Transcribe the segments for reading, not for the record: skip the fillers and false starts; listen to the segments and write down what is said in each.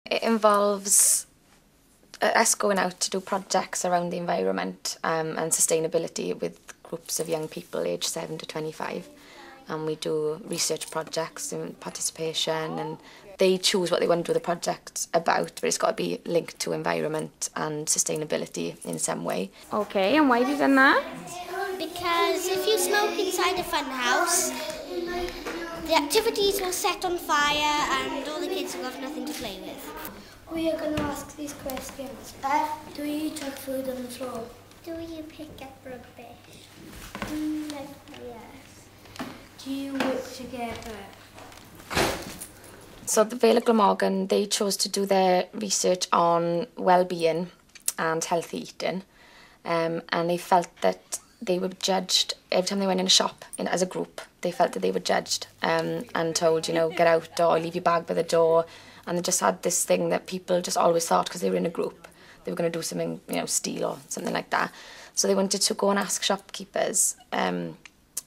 It involves us going out to do projects around the environment and sustainability with groups of young people aged 7 to 25. And we do research projects and participation, and they choose what they want to do the project about, but it's got to be linked to environment and sustainability in some way. Okay, and why have you done that? Because if you smoke inside a fun house, the activities will set on fire and all the kids will have nothing to play with. We are going to ask these questions. Do you chuck food on the floor? Do you pick up rubbish? Yes. Do you work together? So the Vale of Glamorgan, they chose to do their research on well-being and healthy eating, and they felt that they were judged every time they went in a shop as a group. They felt that they were judged and told, you know, get out or leave your bag by the door. And they just had this thing that people just always thought, because they were in a group, they were going to do something, you know, steal or something like that. So they wanted to go and ask shopkeepers and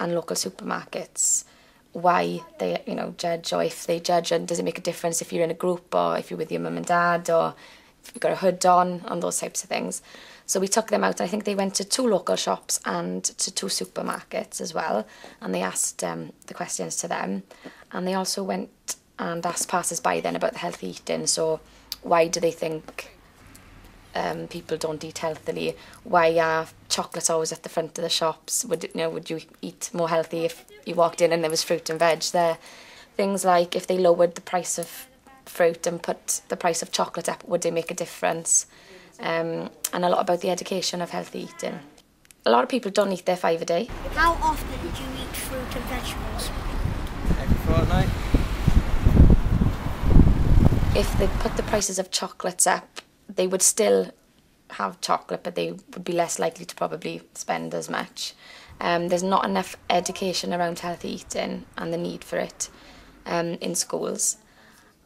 local supermarkets why they, you know, judge, or if they judge, and does it make a difference if you're in a group or if you're with your mum and dad, or if you've got a hood on those types of things. So we took them out. I think they went to 2 local shops and to 2 supermarkets as well, and they asked the questions to them. And they also went and asked passers-by then about the healthy eating. So why do they think people don't eat healthily? Why are chocolates always at the front of the shops? Would you eat more healthy if you walked in and there was fruit and veg there? Things like if they lowered the price of fruit and put the price of chocolate up, would they make a difference? And a lot about the education of healthy eating. A lot of people don't eat their 5 a day. How often do you eat fruit and vegetables? Every fortnight. If they put the prices of chocolates up, they would still have chocolate, but they would be less likely to probably spend as much. There's not enough education around healthy eating and the need for it in schools.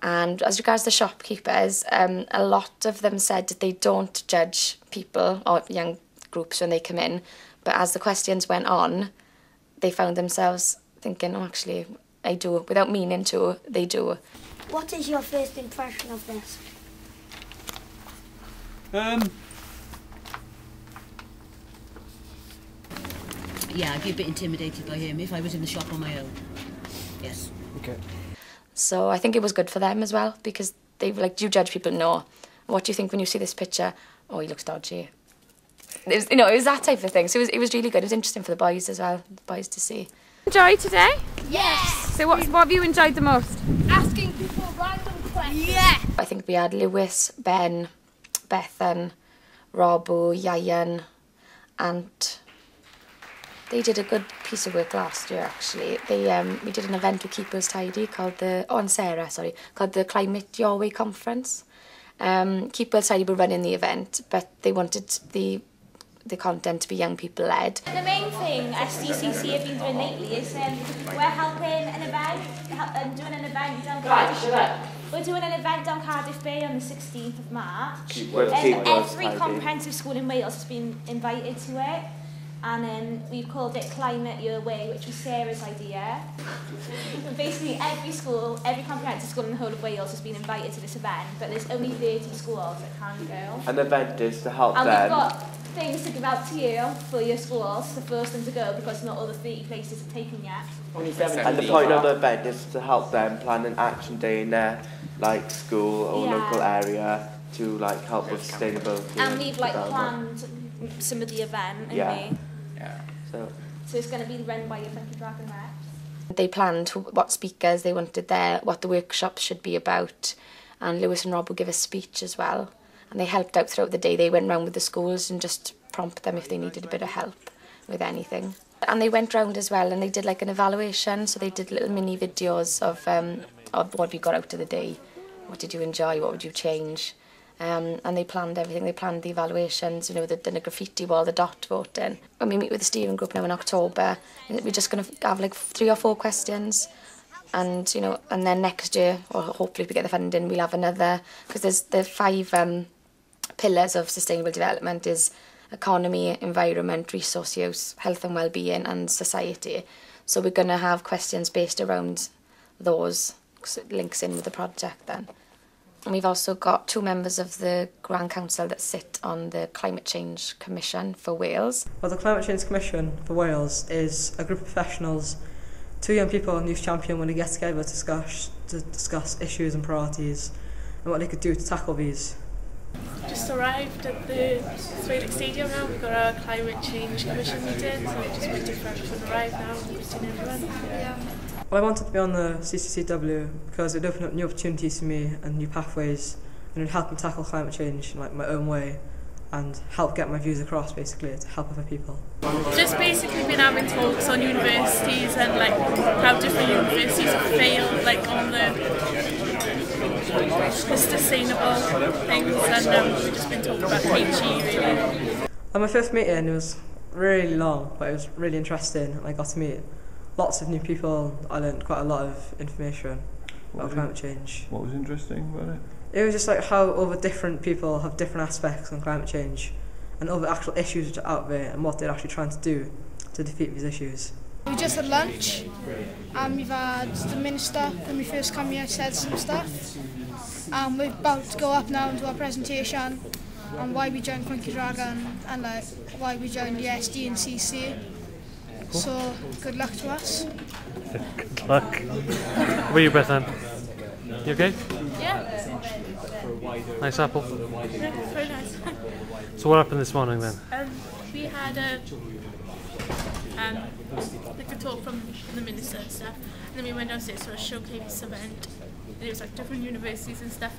And as regards the shopkeepers, a lot of them said that they don't judge people or young groups when they come in, but as the questions went on, they found themselves thinking, oh, actually, I do. Without meaning to, they do. What is your first impression of this? Yeah, I'd be a bit intimidated by him if I was in the shop on my own. Yes. Okay. So I think it was good for them as well, because they were like, do you judge people? No. What do you think when you see this picture? Oh, he looks dodgy. It was, you know, it was that type of thing. So it was really good. It was interesting for the boys as well, the boys to see. Enjoy today? Yes! So what have you enjoyed the most? Asking people random questions. Yeah! I think we had Lewis, Ben, Bethan, Robu, Yayan, and they did a good piece of work last year, actually. We did an event with Keepers Tidy called called the Climate Your Way Conference. Keepers Tidy were running the event, but they wanted the content to be young people led. The main thing Sdcc have been doing lately is we're helping an event, doing an event down Cardiff. We're doing an event down Cardiff Bay on the 16th of March. Every comprehensive school in Wales has been invited to it. And we've called it Climate Your Way, which was Sarah's idea. Basically, every comprehensive school in the whole of Wales has been invited to this event, but there's only 30 schools that can go. And the event is to help them. And we've got things to give out to you for your schools to force them to go, because not all the 30 places are taken yet. And the point of the event is to help them plan an action day in their school or local area to help with sustainability. And we've planned some of the event, and so it's going to be run by your Funky Dragon reps. They planned what speakers they wanted there, what the workshops should be about, and Lewis and Rob will give a speech as well. And they helped out throughout the day. They went round with the schools and just prompted them if they needed a bit of help with anything. And they went round as well and they did an evaluation, so they did little mini videos of what you got out of the day, what did you enjoy, what would you change. And they planned everything. They planned the evaluations, they'd done a graffiti wall, the dot voting. When we meet with the steering group now in October, we're just going to have 3 or 4 questions. And, and then next year, or hopefully if we get the funding, we'll have another, because there's the 5 pillars of sustainable development is economy, environment, resource use, health and well-being, and society. So we're going to have questions based around those, because it links in with the project then. And we've also got 2 members of the Grand Council that sit on the Climate Change Commission for Wales. Well, the Climate Change Commission for Wales is a group of professionals, 2 young people and youth champion when they get together to discuss issues and priorities and what they could do to tackle these. Just arrived at the Sdcc Stadium now. We've got our Climate Change Commission meeting, so we're just waiting for everyone to arrive now and meeting everyone. Yeah. Well, I wanted to be on the CCCW because it opened up new opportunities for me and new pathways, and it helped me tackle climate change in my own way and help get my views across, basically, to help other people. Just basically been having talks on universities and how different universities have failed on the sustainable things, and we've just been talking about HE really. On my 5th meeting, it was really long, but it was really interesting, and I got to meet lots of new people. I learned quite a lot of information about climate change. What was interesting about it? It was just how other different people have different aspects on climate change and other actual issues which are out there and what they're actually trying to do to defeat these issues. We just had lunch and we've had the minister when we first come here said some stuff. And we're about to go up now and do our presentation on why we joined Funky Dragon and why we joined the Sdcc. Cool. So good luck to us. Good luck. How about you, Bethan? You okay? Yeah. Nice apple. Yeah, very nice. So what happened this morning then? We had a talk from the minister and stuff, and then we went downstairs to a showcase event. And it was different universities and stuff,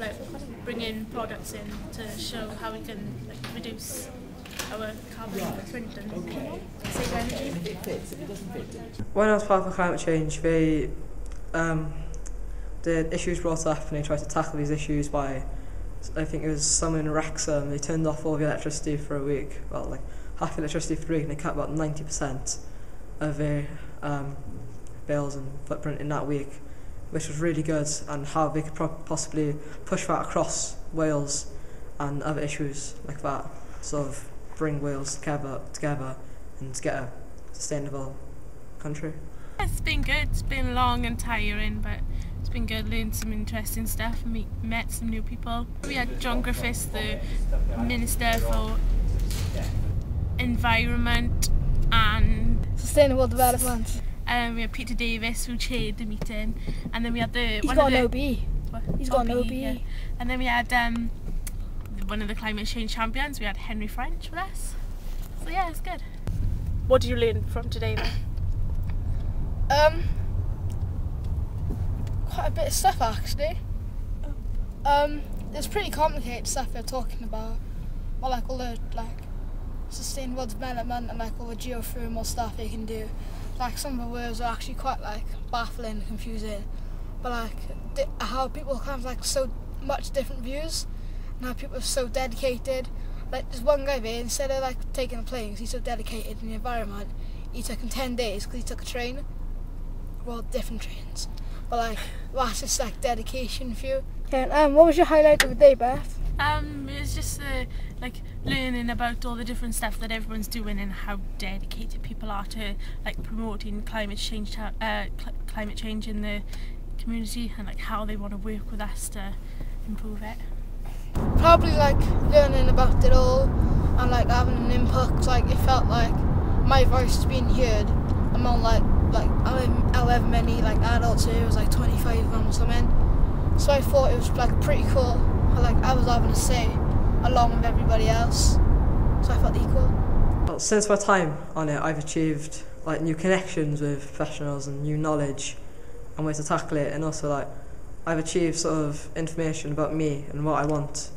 bringing products in to show how we can reduce our carbon footprint and save energy. When I was part of climate change, the issues brought up and they tried to tackle these issues by, I think it was someone in Wrexham, they turned off all the electricity for a week, well half the electricity for a week, and they cut about 90% of their bills and footprint in that week, which was really good, and how they could possibly push that across Wales and other issues like that, sort of bring Wales together and get a sustainable country. It's been good. It's been long and tiring, but it's been good. Learned some interesting stuff and met some new people. We had John Griffiths, the Minister for Environment and Sustainable Development. We had Peter Davis, who chaired the meeting, and then we had He's got an OB. He's got an OB. Yeah. And then we had one of the climate change champions. We had Henry French with us. So yeah, it's good. What did you learn from today then? Quite a bit of stuff actually. It's pretty complicated stuff they're talking about. Well, all the sustainable development and all the geothermal stuff they can do. Some of the words are actually quite baffling and confusing. But how people have so much different views and how people are so dedicated. There's one guy there, instead of taking a plane because he's so dedicated in the environment, he took him 10 days because he took a train. Well, different trains. But that's just dedication for you. Yeah, what was your highlight of the day, Beth? It was just learning about all the different stuff that everyone's doing and how dedicated people are to promoting climate change in the community, and how they want to work with us to improve it. Probably learning about it all and having an input. It felt like my voice is being heard among however many adults here. It was 25 of them or something. So I thought it was pretty cool. I was having a say along with everybody else. So I felt equal. Well, since my time on it, I've achieved new connections with professionals and new knowledge and ways to tackle it, and also I've achieved sort of information about me and what I want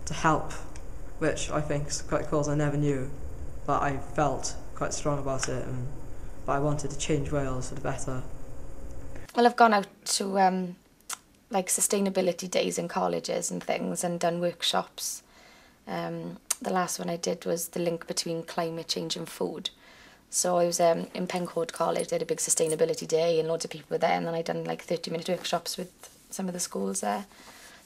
to help, which I think is quite cool. I never knew, but I felt quite strong about it, but I wanted to change Wales for the better. Well, I've gone out to sustainability days in colleges and things and done workshops. The last one I did was the link between climate change and food. So I was in Pencoed College, they had a big sustainability day and loads of people were there, and then I'd done 30-minute workshops with some of the schools there,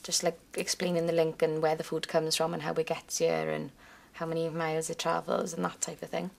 just explaining the link and where the food comes from and how it gets here and how many miles it travels and that type of thing.